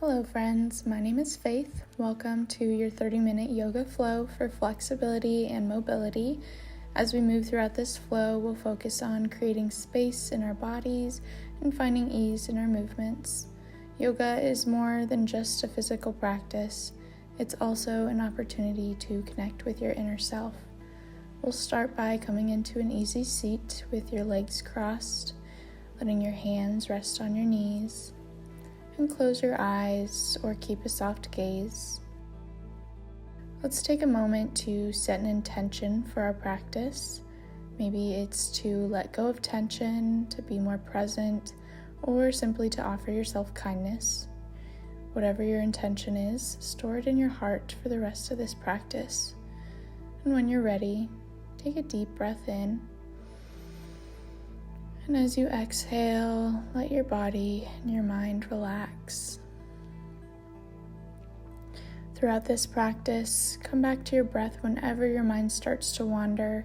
Hello friends, my name is Faith. Welcome to your 30-minute yoga flow for flexibility and mobility. As we move throughout this flow, we'll focus on creating space in our bodies and finding ease in our movements. Yoga is more than just a physical practice. It's also an opportunity to connect with your inner self. We'll start by coming into an easy seat with your legs crossed, letting your hands rest on your knees. And close your eyes or keep a soft gaze. Let's take a moment to set an intention for our practice. Maybe it's to let go of tension, to be more present, or simply to offer yourself kindness. Whatever your intention is, store it in your heart for the rest of this practice. And when you're ready, take a deep breath in. And as you exhale, let your body and your mind relax. Throughout this practice, come back to your breath whenever your mind starts to wander.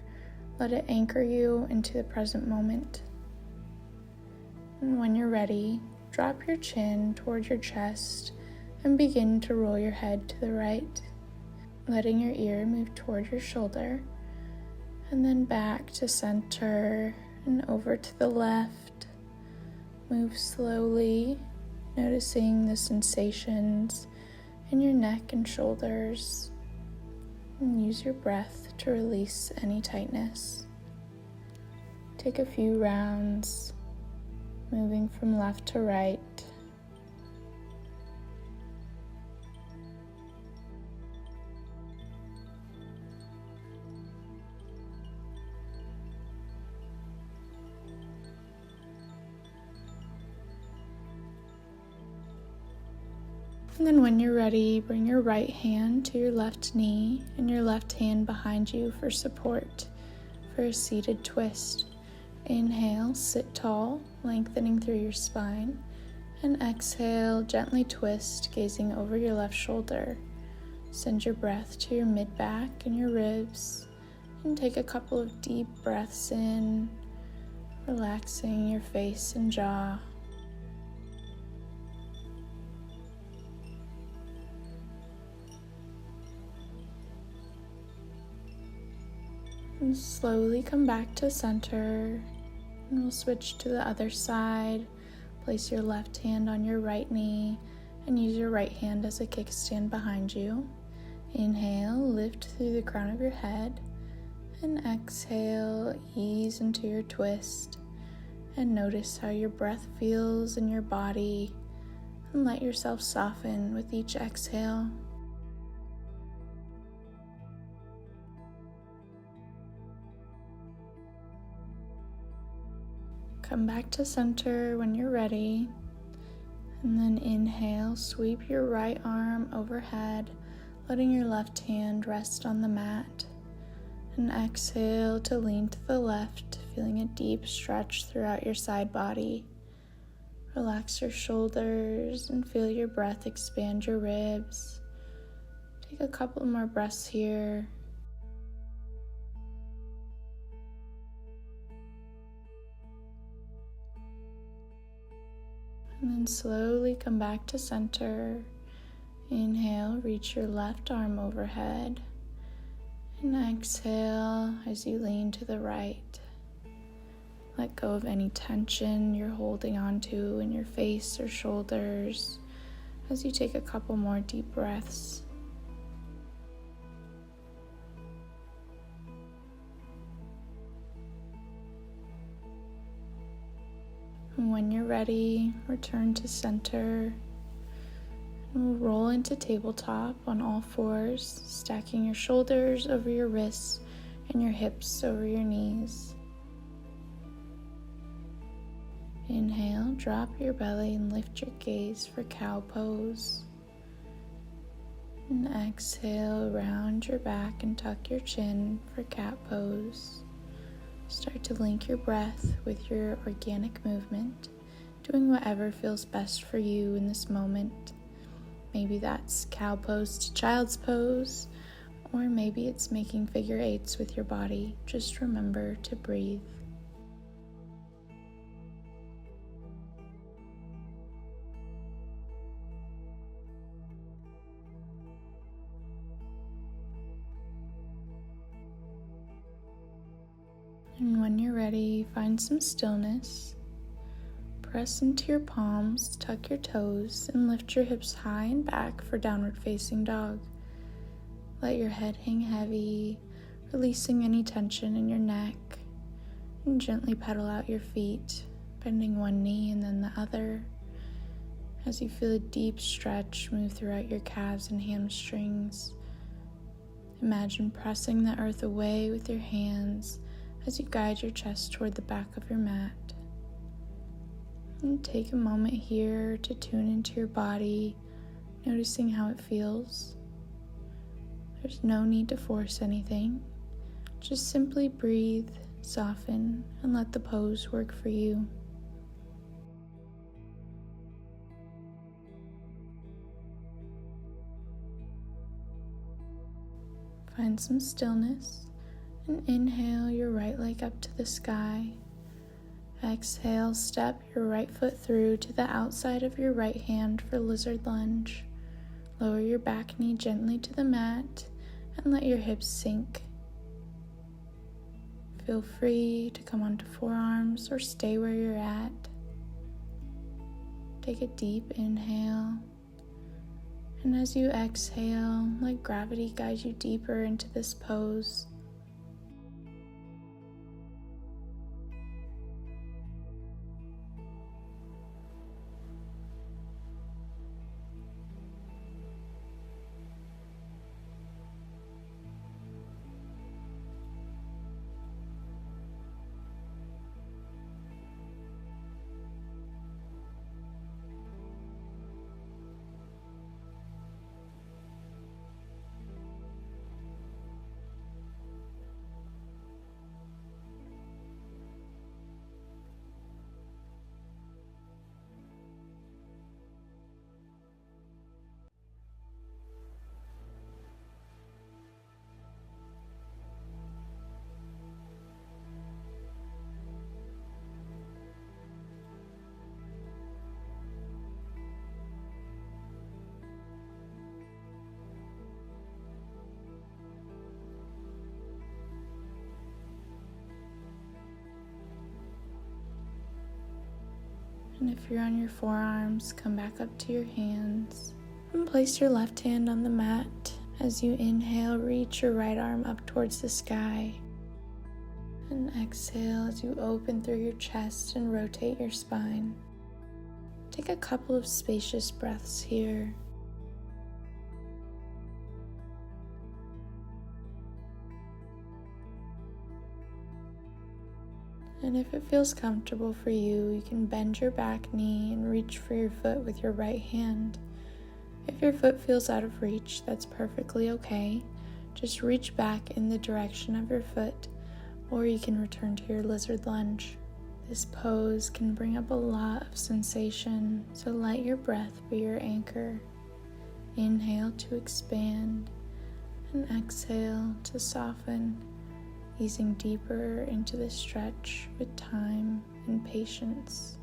Let it anchor you into the present moment. And when you're ready, drop your chin toward your chest and begin to roll your head to the right, letting your ear move toward your shoulder, and then back to center and over to the left. Move slowly, noticing the sensations in your neck and shoulders, and use your breath to release any tightness. Take a few rounds, moving from left to right. And then when you're ready, bring your right hand to your left knee and your left hand behind you for support for a seated twist. Inhale, sit tall, lengthening through your spine, and exhale, gently twist, gazing over your left shoulder. Send your breath to your mid-back and your ribs, and take a couple of deep breaths in, relaxing your face and jaw. And slowly come back to center, and we'll switch to the other side. Place your left hand on your right knee and use your right hand as a kickstand behind you. Inhale, lift through the crown of your head, and exhale, ease into your twist, and notice how your breath feels in your body, and let yourself soften with each exhale. Come back to center when you're ready, and then inhale, sweep your right arm overhead, letting your left hand rest on the mat, and exhale to lean to the left, feeling a deep stretch throughout your side body. Relax your shoulders and feel your breath expand your ribs. Take a couple more breaths here. And then slowly come back to center. Inhale, reach your left arm overhead. And exhale as you lean to the right. Let go of any tension you're holding onto in your face or shoulders as you take a couple more deep breaths. And when you're ready, return to center. And we'll roll into tabletop on all fours, stacking your shoulders over your wrists and your hips over your knees. Inhale, drop your belly and lift your gaze for cow pose. And exhale, round your back and tuck your chin for cat pose. Start to link your breath with your organic movement, doing whatever feels best for you in this moment. Maybe that's cow pose to child's pose, or maybe it's making figure eights with your body. Just remember to breathe. ready, find some stillness. Press into your palms, tuck your toes, and lift your hips high and back for downward facing dog. Let your head hang heavy, releasing any tension in your neck, and gently pedal out your feet, bending one knee and then the other. As you feel a deep stretch move throughout your calves and hamstrings, imagine pressing the earth away with your hands as you guide your chest toward the back of your mat. And take a moment here to tune into your body, noticing how it feels. There's no need to force anything. Just simply breathe, soften, and let the pose work for you. Find some stillness and inhale your right leg up to the sky. Exhale, step your right foot through to the outside of your right hand for Lizard Lunge. Lower your back knee gently to the mat and let your hips sink. Feel free to come onto forearms or stay where you're at. Take a deep inhale, and as you exhale, let gravity guide you deeper into this pose. And if you're on your forearms, come back up to your hands and place your left hand on the mat. As you inhale, reach your right arm up towards the sky. And exhale as you open through your chest and rotate your spine. Take a couple of spacious breaths here. And if it feels comfortable for you, you can bend your back knee and reach for your foot with your right hand. If your foot feels out of reach, that's perfectly okay. Just reach back in the direction of your foot, or you can return to your Lizard Lunge. This pose can bring up a lot of sensation, so let your breath be your anchor. Inhale to expand, and exhale to soften, easing deeper into the stretch with time and patience.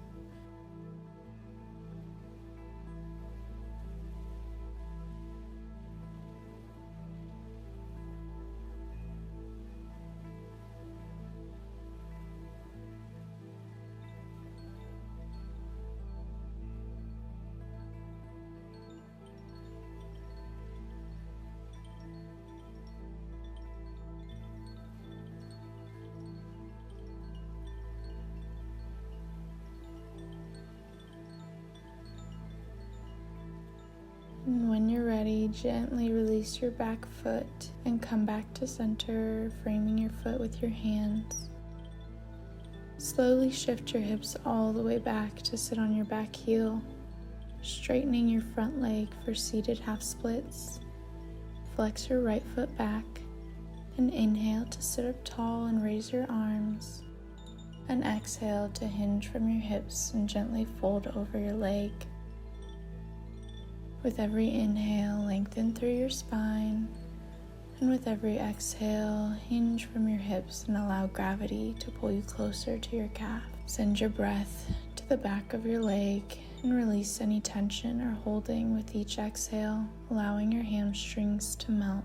And when you're ready, gently release your back foot and come back to center, framing your foot with your hands. Slowly shift your hips all the way back to sit on your back heel, straightening your front leg for seated half splits. Flex your right foot back and inhale to sit up tall and raise your arms. And exhale to hinge from your hips and gently fold over your leg. With every inhale, lengthen through your spine, and with every exhale, hinge from your hips and allow gravity to pull you closer to your calf. Send your breath to the back of your leg and release any tension or holding with each exhale, allowing your hamstrings to melt.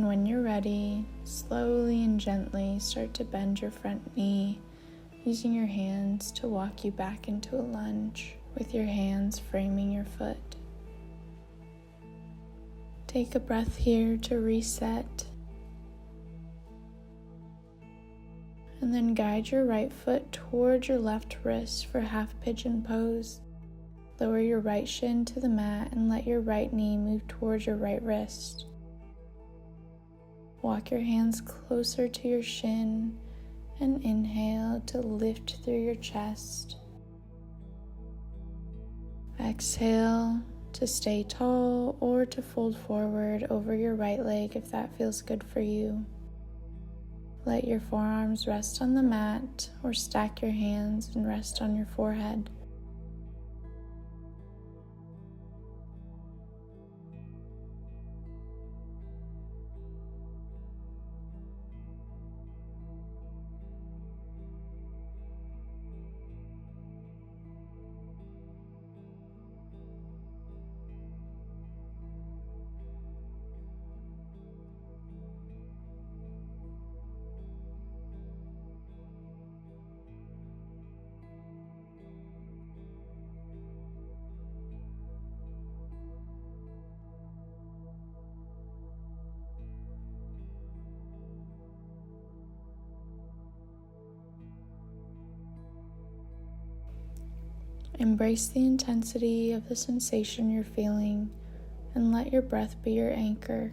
And when you're ready, slowly and gently start to bend your front knee, using your hands to walk you back into a lunge, with your hands framing your foot. Take a breath here to reset, and then guide your right foot toward your left wrist for half pigeon pose. Lower your right shin to the mat and let your right knee move towards your right wrist. Walk your hands closer to your shin and inhale to lift through your chest. Exhale to stay tall or to fold forward over your right leg if that feels good for you. Let your forearms rest on the mat or stack your hands and rest on your forehead. Embrace the intensity of the sensation you're feeling and let your breath be your anchor,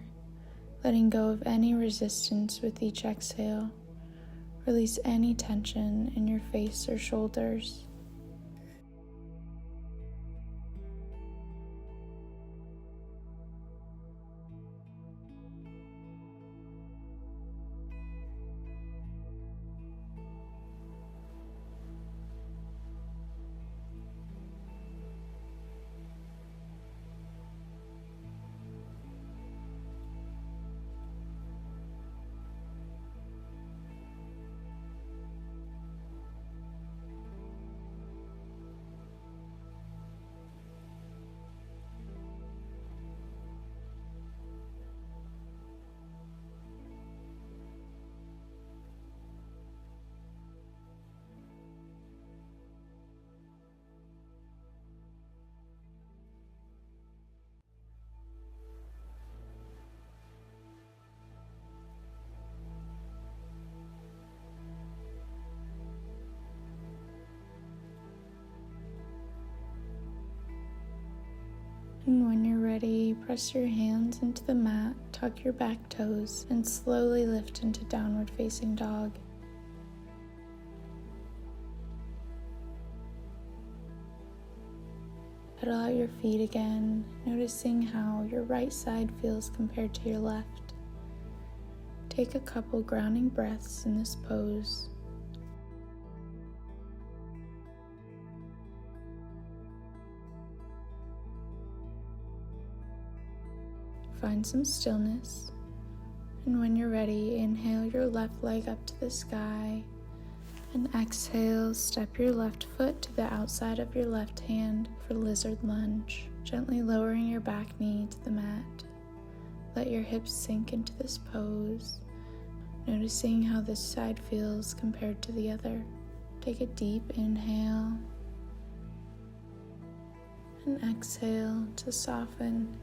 letting go of any resistance with each exhale. Release any tension in your face or shoulders. And when you're ready, press your hands into the mat, tuck your back toes, and slowly lift into downward facing dog. Pedal out your feet again, noticing how your right side feels compared to your left. Take a couple grounding breaths in this pose. Find some stillness, and when you're ready, inhale your left leg up to the sky, and exhale, step your left foot to the outside of your left hand for Lizard Lunge, gently lowering your back knee to the mat. Let your hips sink into this pose, noticing how this side feels compared to the other. Take a deep inhale, and exhale to soften.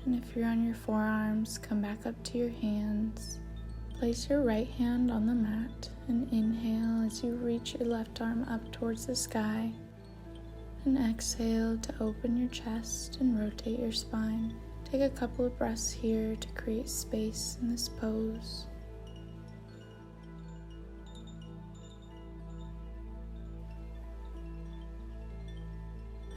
And if you're on your forearms, come back up to your hands. Place your right hand on the mat and inhale as you reach your left arm up towards the sky. And exhale to open your chest and rotate your spine. Take a couple of breaths here to create space in this pose.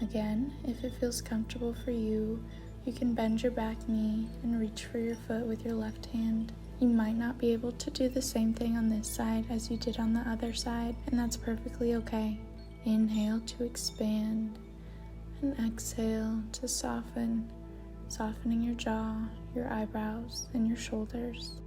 Again, if it feels comfortable for you, you can bend your back knee and reach for your foot with your left hand. You might not be able to do the same thing on this side as you did on the other side, and that's perfectly okay. Inhale to expand, and exhale to soften, softening your jaw, your eyebrows, and your shoulders.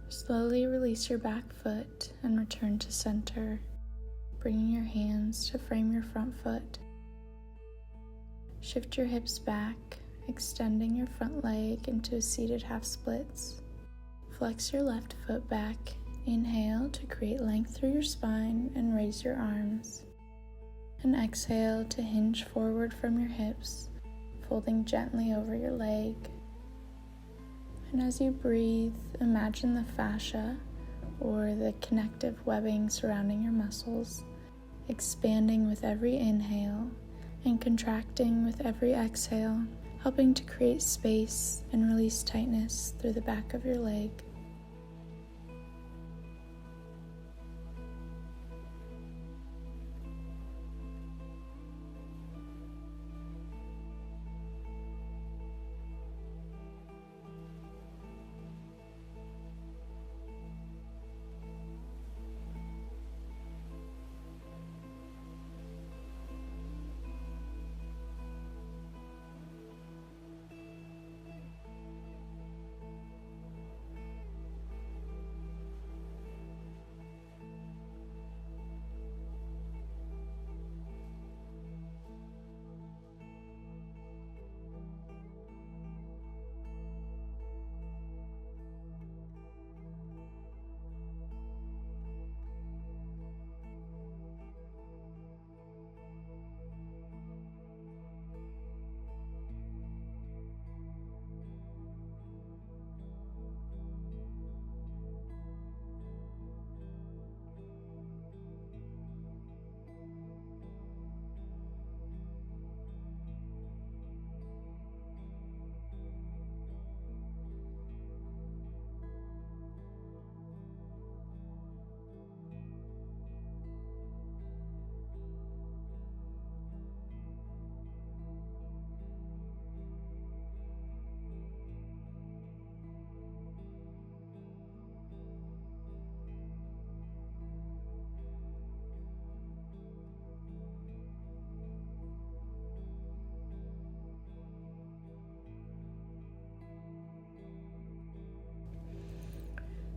Slowly release your back foot and return to center, bringing your hands to frame your front foot. Shift your hips back, extending your front leg into a seated half splits. Flex your left foot back. Inhale to create length through your spine and raise your arms. And exhale to hinge forward from your hips, folding gently over your leg. And as you breathe, imagine the fascia, or the connective webbing surrounding your muscles, expanding with every inhale and contracting with every exhale, helping to create space and release tightness through the back of your leg.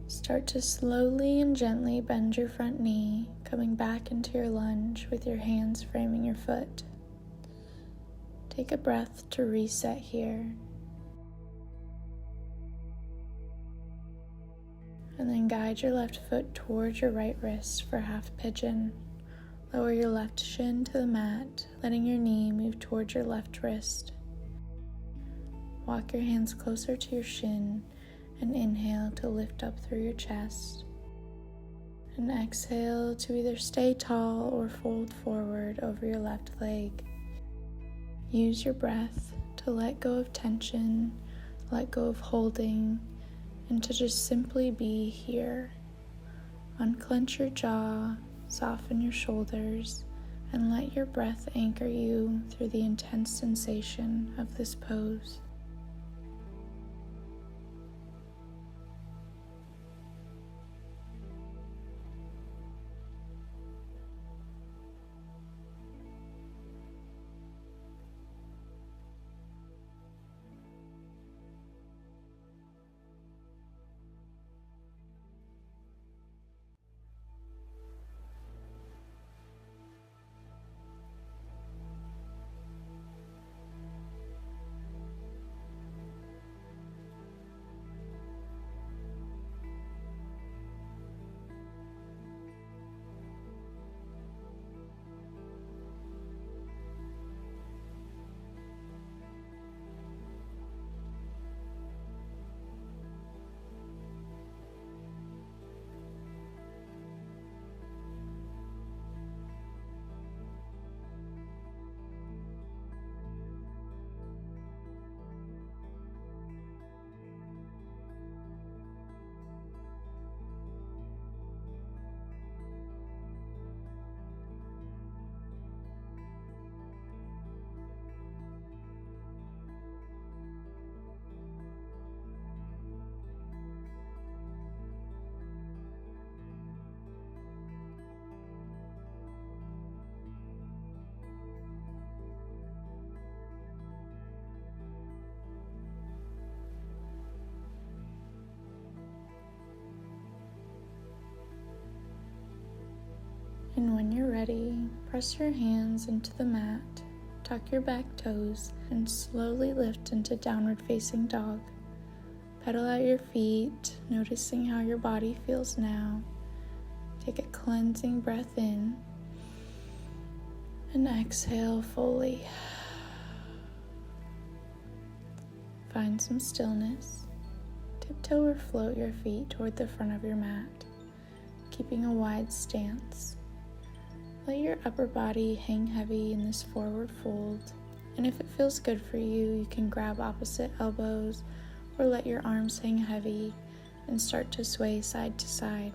Start to slowly and gently bend your front knee, coming back into your lunge with your hands framing your foot. Take a breath to reset here. And then guide your left foot towards your right wrist for half pigeon. Lower your left shin to the mat, letting your knee move towards your left wrist. Walk your hands closer to your shin and inhale to lift up through your chest. And exhale to either stay tall or fold forward over your left leg. Use your breath to let go of tension, let go of holding, and to just simply be here. Unclench your jaw, soften your shoulders, and let your breath anchor you through the intense sensation of this pose. ready, press your hands into the mat, tuck your back toes, and slowly lift into downward facing dog. Pedal out your feet, noticing how your body feels now. Take a cleansing breath in and exhale fully. Find some stillness. Tiptoe or float your feet toward the front of your mat, keeping a wide stance. Let your upper body hang heavy in this forward fold, and if it feels good for you, you can grab opposite elbows or let your arms hang heavy and start to sway side to side,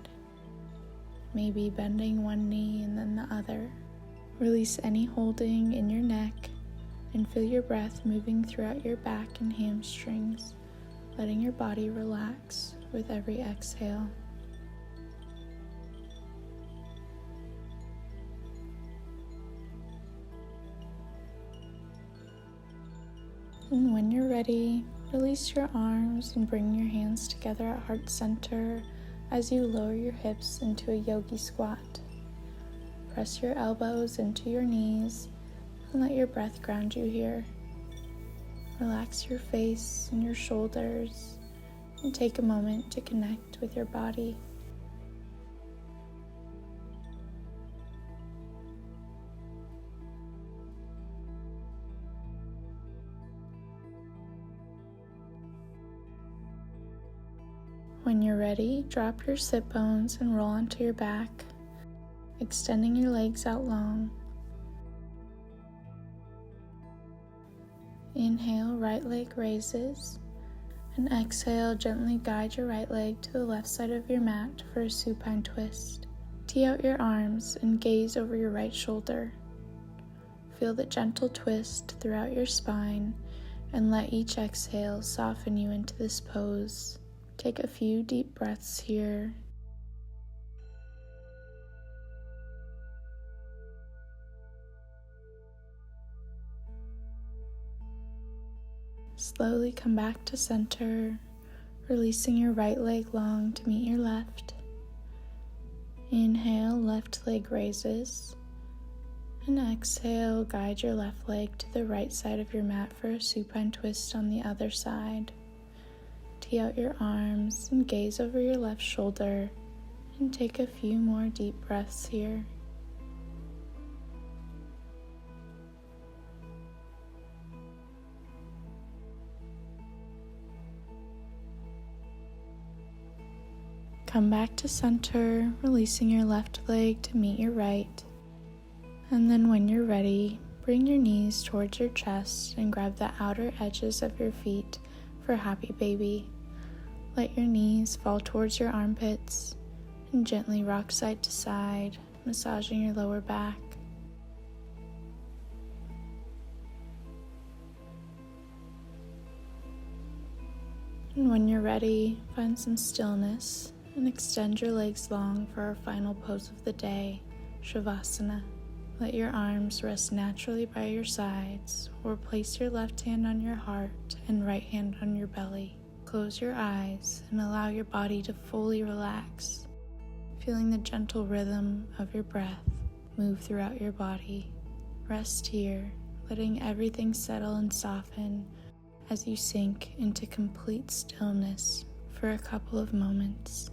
maybe bending one knee and then the other. Release any holding in your neck and feel your breath moving throughout your back and hamstrings, letting your body relax with every exhale. And when you're ready, release your arms and bring your hands together at heart center as you lower your hips into a yogi squat. Press your elbows into your knees and let your breath ground you here. Relax your face and your shoulders and take a moment to connect with your body. When you're ready, drop your sit bones and roll onto your back, extending your legs out long. Inhale, right leg raises, and exhale, gently guide your right leg to the left side of your mat for a supine twist. Tee out your arms and gaze over your right shoulder. Feel the gentle twist throughout your spine and let each exhale soften you into this pose. Take a few deep breaths here. Slowly come back to center, releasing your right leg long to meet your left. Inhale, left leg raises. And exhale, guide your left leg to the right side of your mat for a supine twist on the other side. Tee out your arms and gaze over your left shoulder and take a few more deep breaths here. Come back to center, releasing your left leg to meet your right. And then when you're ready, bring your knees towards your chest and grab the outer edges of your feet for happy baby. Let your knees fall towards your armpits and gently rock side to side, massaging your lower back. And when you're ready, find some stillness and extend your legs long for our final pose of the day, Shavasana. Let your arms rest naturally by your sides, or place your left hand on your heart and right hand on your belly. Close your eyes and allow your body to fully relax, feeling the gentle rhythm of your breath move throughout your body. Rest here, letting everything settle and soften as you sink into complete stillness for a couple of moments.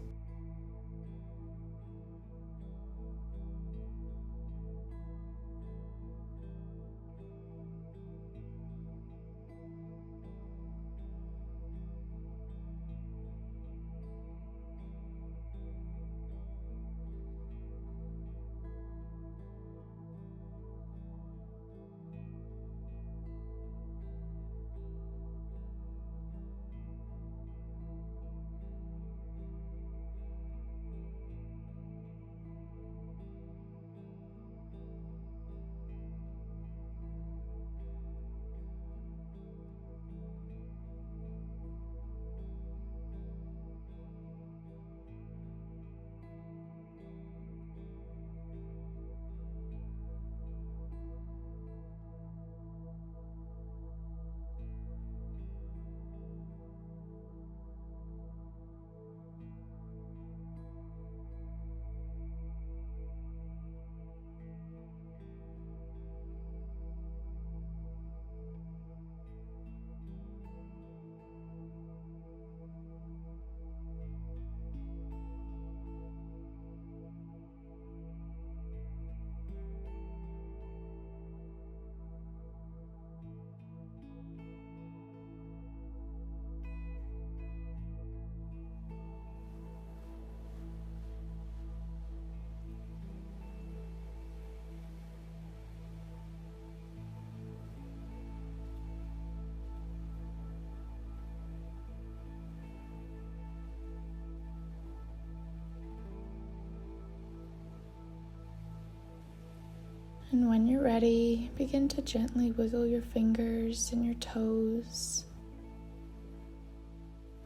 And when you're ready, begin to gently wiggle your fingers and your toes.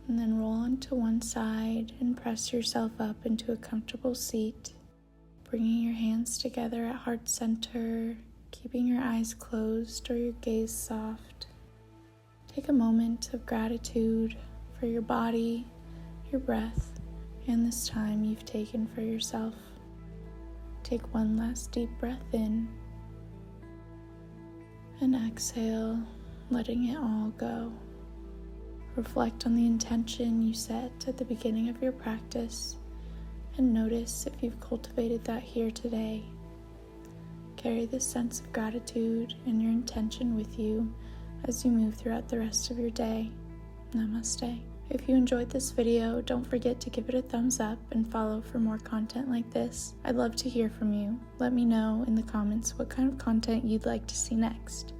And then roll onto one side and press yourself up into a comfortable seat, bringing your hands together at heart center, keeping your eyes closed or your gaze soft. Take a moment of gratitude for your body, your breath, and this time you've taken for yourself. Take one last deep breath in and exhale, letting it all go. Reflect on the intention you set at the beginning of your practice and notice if you've cultivated that here today. Carry this sense of gratitude and your intention with you as you move throughout the rest of your day. Namaste. If you enjoyed this video, don't forget to give it a thumbs up and follow for more content like this. I'd love to hear from you. Let me know in the comments what kind of content you'd like to see next.